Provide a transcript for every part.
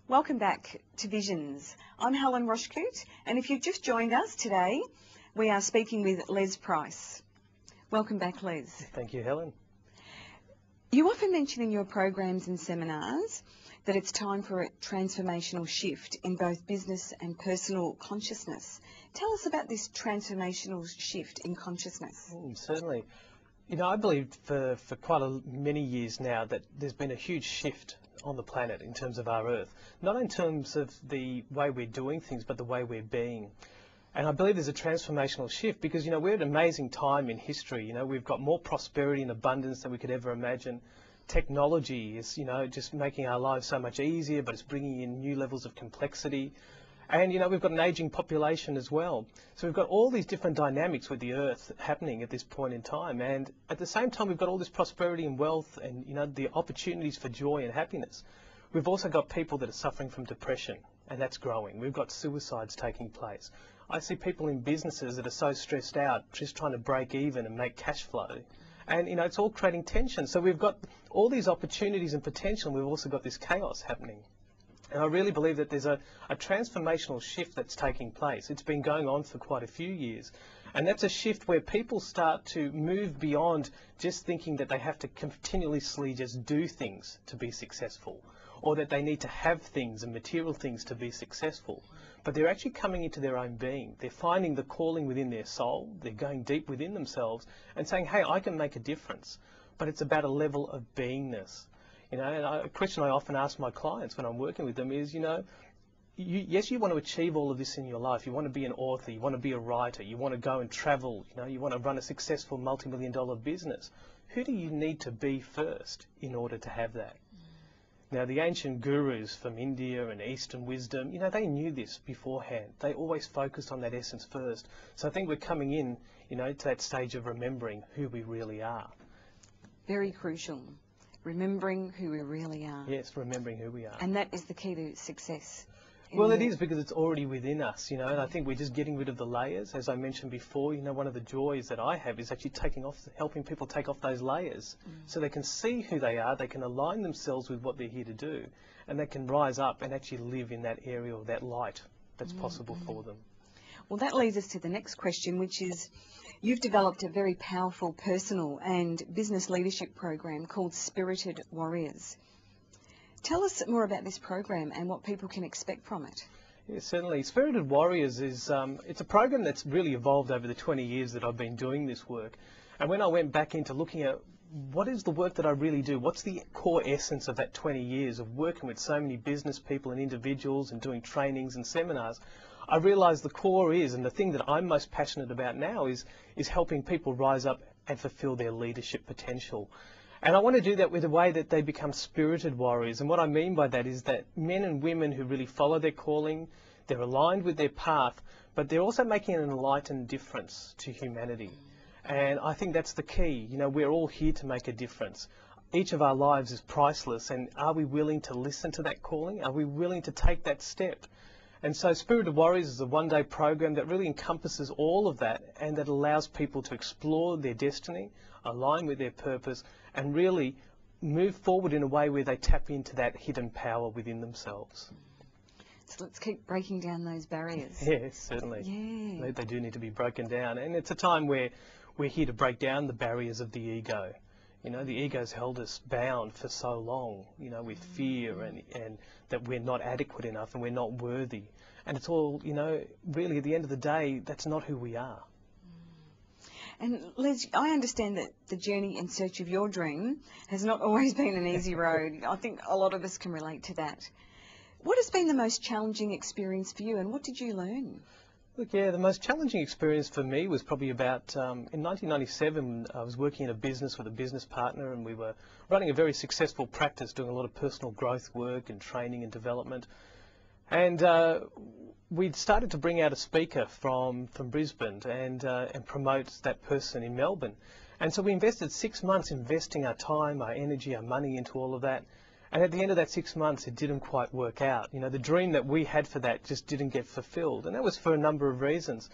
Welcome back to Visions. I'm Helen Roshkoot, and if you've just joined us today, we are speaking with Les Price. Welcome back, Les. Thank you, Helen. You often mention in your programs and seminars that it's time for a transformational shift in both business and personal consciousness. Tell us about this transformational shift in consciousness. Certainly. You know, I believe for quite many years now that there's been a huge shift on the planet in terms of our Earth, not in terms of the way we're doing things, but the way we're being. And I believe there's a transformational shift because, you know, we're at an amazing time in history. You know, we've got more prosperity and abundance than we could ever imagine. Technology is, you know, just making our lives so much easier, but it's bringing in new levels of complexity. And, you know, we've got an aging population as well. So we've got all these different dynamics with the Earth happening at this point in time. And at the same time, we've got all this prosperity and wealth and, you know, the opportunities for joy and happiness. We've also got people that are suffering from depression, and that's growing. We've got suicides taking place. I see people in businesses that are so stressed out, just trying to break even and make cash flow. And, you know, it's all creating tension. So we've got all these opportunities and potential, and we've also got this chaos happening. And I really believe that there's a transformational shift that's taking place. It's been going on for quite a few years. And that's a shift where people start to move beyond just thinking that they have to continuously just do things to be successful, or that they need to have things and material things to be successful. But they're actually coming into their own being. They're finding the calling within their soul. They're going deep within themselves and saying, hey, I can make a difference. But it's about a level of beingness. You know, and a question I often ask my clients when I'm working with them is, you know, yes, you want to achieve all of this in your life. You want to be an author, you want to be a writer, you want to go and travel, you know, you want to run a successful multi-million-dollar business. Who do you need to be first in order to have that? Now, the ancient gurus from India and Eastern wisdom, you know, they knew this beforehand. They always focused on that essence first. So I think we're coming in, you know, to that stage of remembering who we really are. Very crucial. Remembering who we really are. Yes, remembering who we are. And that is the key to success. Well, it is, because it's already within us, you know, and I think we're just getting rid of the layers. As I mentioned before, you know, one of the joys that I have is actually helping people take off those layers so they can see who they are, they can align themselves with what they're here to do, and they can rise up and actually live in that area of that light that's possible for them. Well, that leads us to the next question, which is, you've developed a very powerful personal and business leadership program called Spirited Warriors. Tell us more about this program and what people can expect from it. Yeah, certainly. Spirited Warriors is it's a program that's really evolved over the 20 years that I've been doing this work. And when I went back into looking at what is the work that I really do, what's the core essence of that 20 years of working with so many business people and individuals and doing trainings and seminars, I realised the core is, and the thing that I'm most passionate about now is helping people rise up and fulfil their leadership potential. And I want to do that with a way that they become spirited warriors. And what I mean by that is that men and women who really follow their calling, they're aligned with their path, but they're also making an enlightened difference to humanity. And I think that's the key. You know, we're all here to make a difference. Each of our lives is priceless, and are we willing to listen to that calling? Are we willing to take that step? And so Spirited Warriors is a one-day program that really encompasses all of that, and that allows people to explore their destiny, align with their purpose, and really move forward in a way where they tap into that hidden power within themselves. So let's keep breaking down those barriers. Yes, certainly. Yeah. They do need to be broken down. And it's a time where we're here to break down the barriers of the ego. You know, the ego's held us bound for so long, you know, with fear and that we're not adequate enough and we're not worthy. And it's all, you know, really at the end of the day, that's not who we are. And Les, I understand that the journey in search of your dream has not always been an easy road. I think a lot of us can relate to that. What has been the most challenging experience for you, and what did you learn? Look, yeah, the most challenging experience for me was probably about, in 1997, I was working in a business with a business partner, and we were running a very successful practice, doing a lot of personal growth work and training and development. And we'd started to bring out a speaker from Brisbane and promote that person in Melbourne. And so we invested 6 months investing our time, our energy, our money into all of that. And at the end of that 6 months, it didn't quite work out. You know, the dream that we had for that just didn't get fulfilled. And that was for a number of reasons.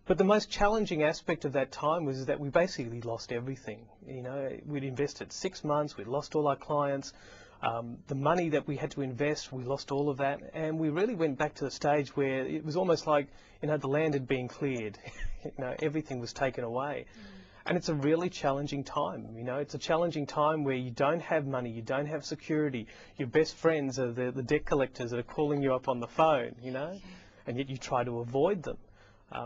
But the most challenging aspect of that time was that we basically lost everything. You know, we'd invested 6 months, we'd lost all our clients, the money that we had to invest, we lost all of that, and we really went back to the stage where it was almost like, you know, the land had been cleared. You know, everything was taken away. And it's a really challenging time, you know, it's a challenging time where you don't have money, you don't have security, your best friends are the debt collectors that are calling you up on the phone, you know, and yet you try to avoid them.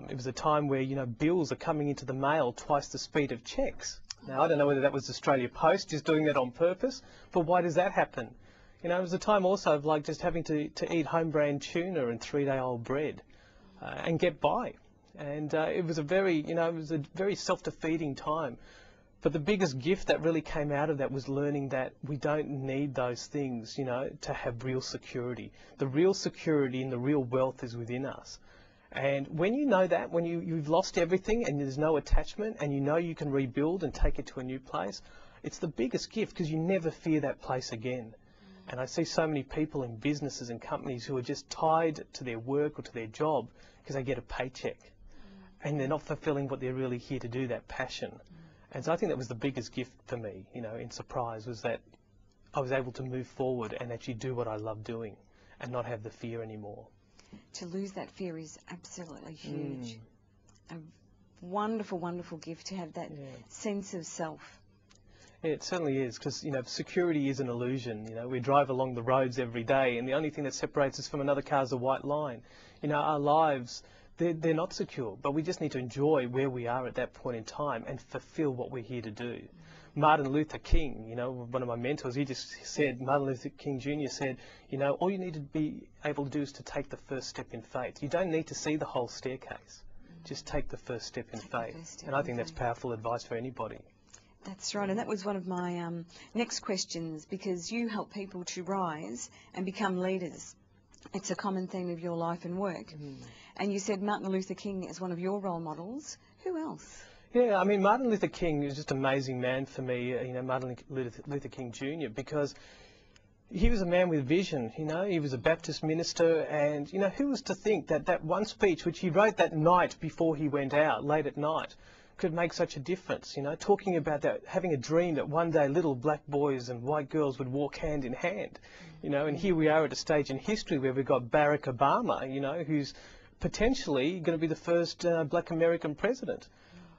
It was a time where, you know, bills are coming into the mail twice the speed of cheques. Now, I don't know whether that was Australia Post just doing that on purpose, but why does that happen? You know, it was a time also of like just having to eat home brand tuna and 3-day-old bread and get by. And it was a very, you know, it was a very self-defeating time. But the biggest gift that really came out of that was learning that we don't need those things, you know, to have real security. The real security and the real wealth is within us. And when you know that, when you've lost everything and there's no attachment and you know you can rebuild and take it to a new place, it's the biggest gift because you never fear that place again. And I see so many people in businesses and companies who are just tied to their work or to their job because they get a paycheck. And they're not fulfilling what they're really here to do, that passion. And so I think that was the biggest gift for me, you know, in Surprise, was that I was able to move forward and actually do what I love doing and not have the fear anymore. To lose that fear is absolutely huge. A wonderful, wonderful gift to have that sense of self. Yeah, it certainly is, because, you know, security is an illusion. You know, we drive along the roads every day and the only thing that separates us from another car is a white line. You know, our lives, they're not secure, but we just need to enjoy where we are at that point in time and fulfill what we're here to do. Martin Luther King, you know, one of my mentors, he just said, Martin Luther King Jr. said, you know, all you need to be able to do is to take the first step in faith. You don't need to see the whole staircase. Just take the first step in faith. And I think that's powerful advice for anybody. That's right, and that was one of my next questions, because you help people to rise and become leaders. It's a common theme of your life and work. And you said Martin Luther King is one of your role models. Who else? Yeah, I mean, Martin Luther King is just an amazing man for me, you know, Martin Luther King Jr., because he was a man with vision, you know. He was a Baptist minister, and, you know, who was to think that that one speech, which he wrote that night before he went out, late at night, could make such a difference, you know, talking about that, having a dream that one day little black boys and white girls would walk hand in hand, you know, and here we are at a stage in history where we've got Barack Obama, you know, who's potentially going to be the first black American president.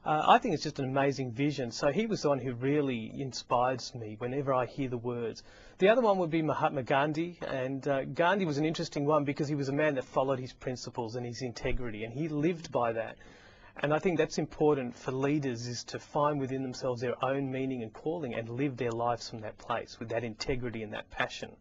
I think it's just an amazing vision. So he was the one who really inspires me whenever I hear the words. The other one would be Mahatma Gandhi, and Gandhi was an interesting one because he was a man that followed his principles and his integrity, and he lived by that. And I think that's important for leaders, is to find within themselves their own meaning and calling and live their lives from that place with that integrity and that passion.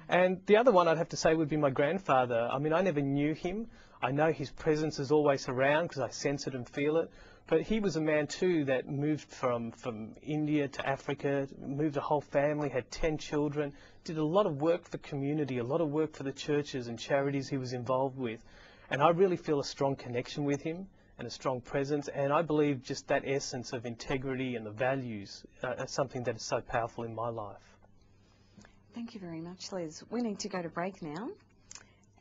And the other one I'd have to say would be my grandfather. I mean, I never knew him. I know his presence is always around because I sense it and feel it. But he was a man too that moved from India to Africa, moved a whole family, had 10 children, did a lot of work for community, a lot of work for the churches and charities he was involved with. And I really feel a strong connection with him and a strong presence. And I believe just that essence of integrity and the values are something that is so powerful in my life. Thank you very much, Les. We need to go to break now.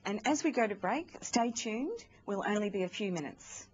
And as we go to break, stay tuned. We'll only be a few minutes.